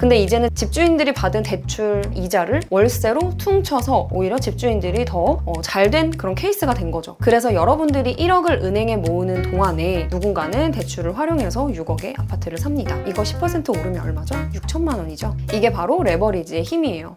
근데 이제는 집주인들이 받은 대출 이자를 월세로 퉁쳐서 오히려 집주인들이 더 잘된 그런 케이스가 된 거죠. 그래서 여러분들이 1억을 은행에 모으는 동안에 누군가는 대출을 활용해서 6억에 아파트를 삽니다. 이거 10% 오르면 얼마죠? 6천만 원이죠. 이게 바로 레버리지의 힘이에요.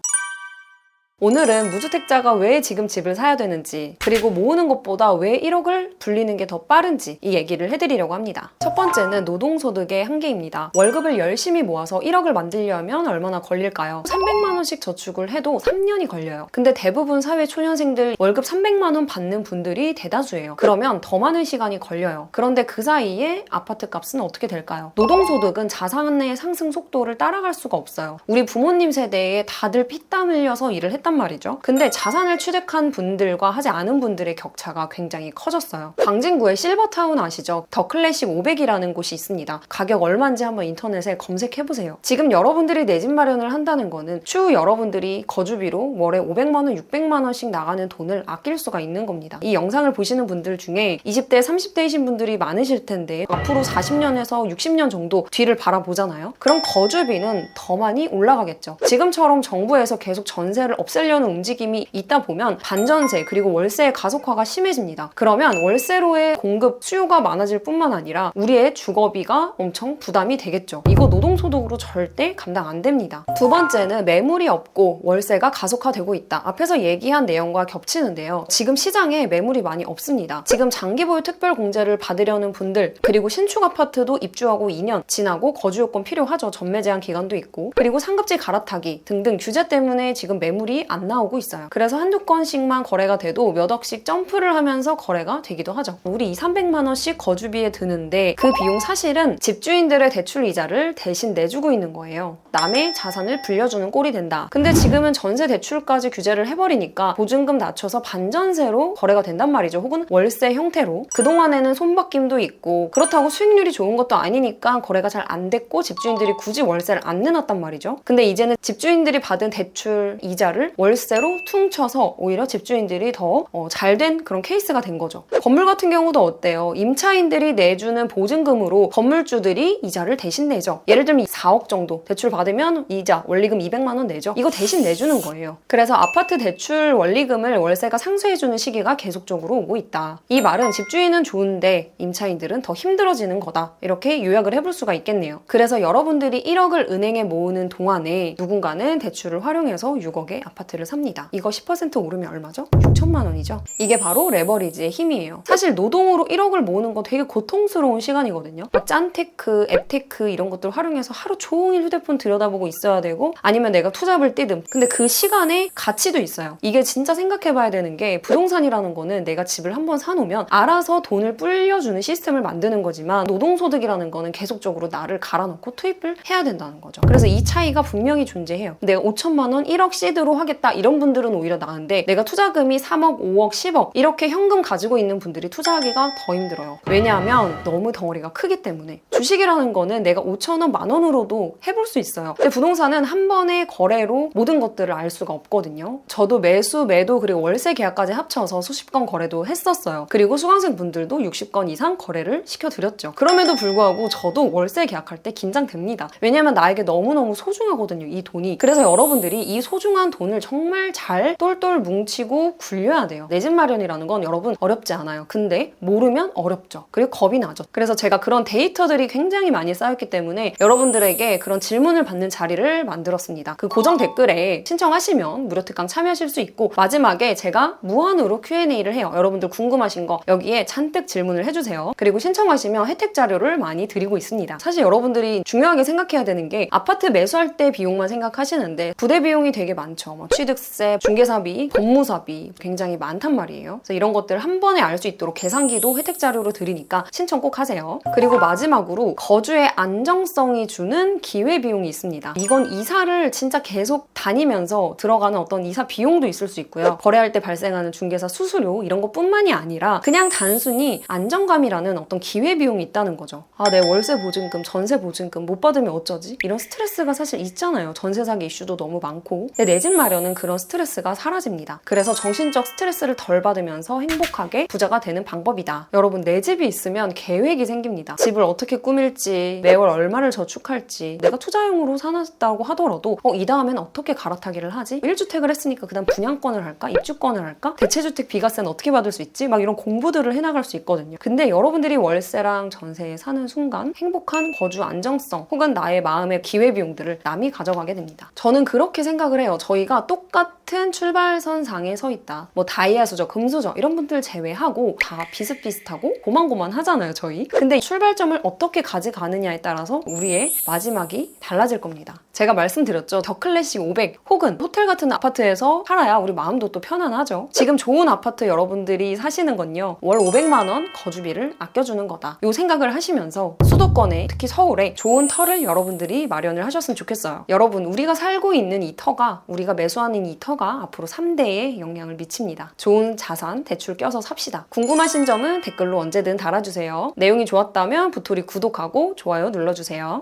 오늘은 무주택자가 왜 지금 집을 사야 되는지, 그리고 모으는 것보다 왜 1억을 불리는 게 더 빠른지 이 얘기를 해드리려고 합니다. 첫 번째는 노동소득의 한계입니다. 월급을 열심히 모아서 1억을 만들려면 얼마나 걸릴까요? 300만 원씩 저축을 해도 3년이 걸려요. 근데 대부분 사회 초년생들 월급 300만 원 받는 분들이 대다수예요. 그러면 더 많은 시간이 걸려요. 그런데 그 사이에 아파트 값은 어떻게 될까요? 노동소득은 자산의 상승 속도를 따라갈 수가 없어요. 우리 부모님 세대에 다들 피땀 흘려서 일을 했단 말이죠. 근데 자산을 취득한 분들과 하지 않은 분들의 격차가 굉장히 커졌어요. 광진구의 실버타운 아시죠? 더 클래식 500이라는 곳이 있습니다. 가격 얼마인지 한번 인터넷에 검색해보세요. 지금 여러분들이 내 집 마련을 한다는 거는 추후 여러분들이 거주비로 월에 500만 원, 600만 원씩 나가는 돈을 아낄 수가 있는 겁니다. 이 영상을 보시는 분들 중에 20대, 30대이신 분들이 많으실 텐데 앞으로 40년에서 60년 정도 뒤를 바라보잖아요. 그럼 거주비는 더 많이 올라가겠죠. 지금처럼 정부에서 계속 전세를 없애려는 움직임이 있다 보면 반전세 그리고 월세의 가속화가 심해집니다. 그러면 월세로의 공급 수요가 많아질 뿐만 아니라 우리의 주거비가 엄청 부담이 되겠죠. 이거 노동소득으로 절대 감당 안 됩니다. 두 번째는 매물이 없고 월세가 가속화되고 있다. 앞에서 얘기한 내용과 겹치는데요. 지금 시장에 매물이 많이 없습니다. 지금 장기보유 특별공제를 받으려는 분들, 그리고 신축 아파트도 입주하고 2년 지나고 거주요건 필요하죠. 전매 제한 기간도 있고, 그리고 상급지 갈아타기 등등 규제 때문에 지금 매물이 안 나오고 있어요. 그래서 한두 건씩만 거래가 돼도 몇 억씩 점프를 하면서 거래가 되기도 하죠. 우리 200~300만 원씩 거주비에 드는데 그 비용 사실은 집주인들의 대출 이자를 대신 내주고 있는 거예요. 남의 자산을 불려주는 꼴이 된다. 근데 지금은 전세 대출까지 규제를 해버리니까 보증금 낮춰서 반전세로 거래가 된단 말이죠. 혹은 월세 형태로. 그동안에는 손바뀜도 있고 그렇다고 수익률이 좋은 것도 아니니까 거래가 잘 안 됐고 집주인들이 굳이 월세를 안 내놨단 말이죠. 근데 이제는 집주인들이 받은 대출 이자를 월세로 퉁쳐서 오히려 집주인들이 더 잘된 그런 케이스가 된 거죠. 건물 같은 경우도 어때요? 임차인들이 내주는 보증금으로 건물주들이 이자를 대신 내죠. 예를 들면 4억 정도 대출 받으면 이자, 원리금 200만 원 내죠. 이거 대신 내주는 거예요. 그래서 아파트 대출 원리금을 월세가 상쇄해주는 시기가 계속적으로 오고 있다. 이 말은 집주인은 좋은데 임차인들은 더 힘들어지는 거다. 이렇게 요약을 해볼 수가 있겠네요. 그래서 여러분들이 1억을 은행에 모으는 동안에 누군가는 대출을 활용해서 6억에 아파트를 삽니다. 이거 10% 오르면 얼마죠? 6천만 원이죠. 이게 바로 레버리지의 힘이에요. 사실 노동으로 1억을 모으는 건 되게 고통스러운 시간이거든요. 짠테크, 앱테크 이런 것들 활용해서 하루 종일 휴대폰 들여다보고 있어야 되고, 아니면 내가 투잡을 뛰든. 근데 그 시간에 가치도 있어요. 이게 진짜 생각해봐야 되는 게, 부동산이라는 거는 내가 집을 한번 사놓으면 알아서 돈을 불려주는 시스템을 만드는 거지만, 노동소득이라는 거는 계속적으로 나를 갈아넣고 투입을 해야 된다는 거죠. 그래서 이 차이가 분명히 존재해요. 내가 5천만 원 1억 시드로 하겠다 이런 분들은 오히려 나은데, 내가 투자금이 3억, 5억, 10억 이렇게 현금 가지고 있는 분들이 투자하기가 더 힘들어요. 왜냐하면 너무 덩어리가 크기 때문에. 주식이라는 거는 내가 5천 원, 만 원으로도 해볼 수 있어요. 근데 부동산은 한 번의 거래로 모든 것들을 알 수가 없거든요. 저도 매수, 매도 그리고 월세 계약까지 합쳐서 수십 건 거래도 했었어요. 그리고 수강생 분들도 60건 이상 거래를 시켜드렸죠. 그럼에도 불구하고 저도 월세 계약할 때 긴장됩니다. 왜냐면 나에게 너무너무 소중하거든요, 이 돈이. 그래서 여러분들이 이 소중한 돈을 정말 잘 똘똘 뭉치고 굴려야 돼요. 내 집 마련이라는 건 여러분 어렵지 않아요. 근데 모르면 어렵죠. 그리고 겁이 나죠. 그래서 제가 그런 데이터들이 굉장히 많이 쌓였기 때문에 여러분들에게 그런 질문을 받는 자리를 만들었습니다. 그 고정 댓글에 신청하시면 무료 특강 참여하실 수 있고, 마지막에 제가 무한으로 Q&A를 해요. 여러분들 궁금하신 거 여기에 잔뜩 질문을 해주세요. 그리고 신청하시면 혜택 자료를 많이 드리고 있습니다. 사실 여러분들이 중요하게 생각해야 되는 게, 아파트 매수할 때 비용만 생각하시는데 부대 비용이 되게 많죠. 뭐 취득세, 중개사비, 법무사비 굉장히 많단 말이에요. 그래서 이런 것들 한 번에 알 수 있도록 계산기도 혜택 자료로 드리니까 신청 꼭 하세요. 그리고 마지막으로 거주의 안정성이 주는 기회비용이 있습니다. 이건 이사를 진짜 계속 다니면서 들어가는 어떤 이사 비용도 있을 수 있고요. 거래할 때 발생하는 중개사 수수료 이런 것뿐만이 아니라 그냥 단순히 안정감이라는 어떤 기회비용이 있다는 거죠. 아, 내 월세 보증금, 전세 보증금 못 받으면 어쩌지? 이런 스트레스가 사실 있잖아요. 전세 사기 이슈도 너무 많고. 내 집 마련 가려는 그런 스트레스가 사라집니다. 그래서 정신적 스트레스를 덜 받으면서 행복하게 부자가 되는 방법이다. 여러분, 내 집이 있으면 계획이 생깁니다. 집을 어떻게 꾸밀지, 매월 얼마를 저축할지, 내가 투자용으로 사놨다고 하더라도 이 다음엔 어떻게 갈아타기를 하지? 1주택을 했으니까 그 다음 분양권을 할까? 입주권을 할까? 대체주택 비과세는 어떻게 받을 수 있지? 막 이런 공부들을 해나갈 수 있거든요. 근데 여러분들이 월세랑 전세에 사는 순간 행복한 거주 안정성 혹은 나의 마음의 기회비용들을 남이 가져가게 됩니다. 저는 그렇게 생각을 해요. 저희가 똑같은 출발선상에 서 있다. 뭐 다이아수저, 금수저 이런 분들 제외하고 다 비슷비슷하고 고만고만 하잖아요, 저희. 근데 출발점을 어떻게 가져가느냐에 따라서 우리의 마지막이 달라질 겁니다. 제가 말씀드렸죠. 더 클래식 500 혹은 호텔 같은 아파트에서 살아야 우리 마음도 또 편안하죠. 지금 좋은 아파트 여러분들이 사시는 건요, 월 500만 원 거주비를 아껴주는 거다. 이 생각을 하시면서 수도권에, 특히 서울에 좋은 터를 여러분들이 마련을 하셨으면 좋겠어요. 여러분, 우리가 살고 있는 이 터가, 우리가 매수하는 이 터가 앞으로 3대에 영향을 미칩니다. 좋은 자산, 대출 껴서 삽시다. 궁금하신 점은 댓글로 언제든 달아주세요. 내용이 좋았다면 부토리 구독하고 좋아요 눌러주세요.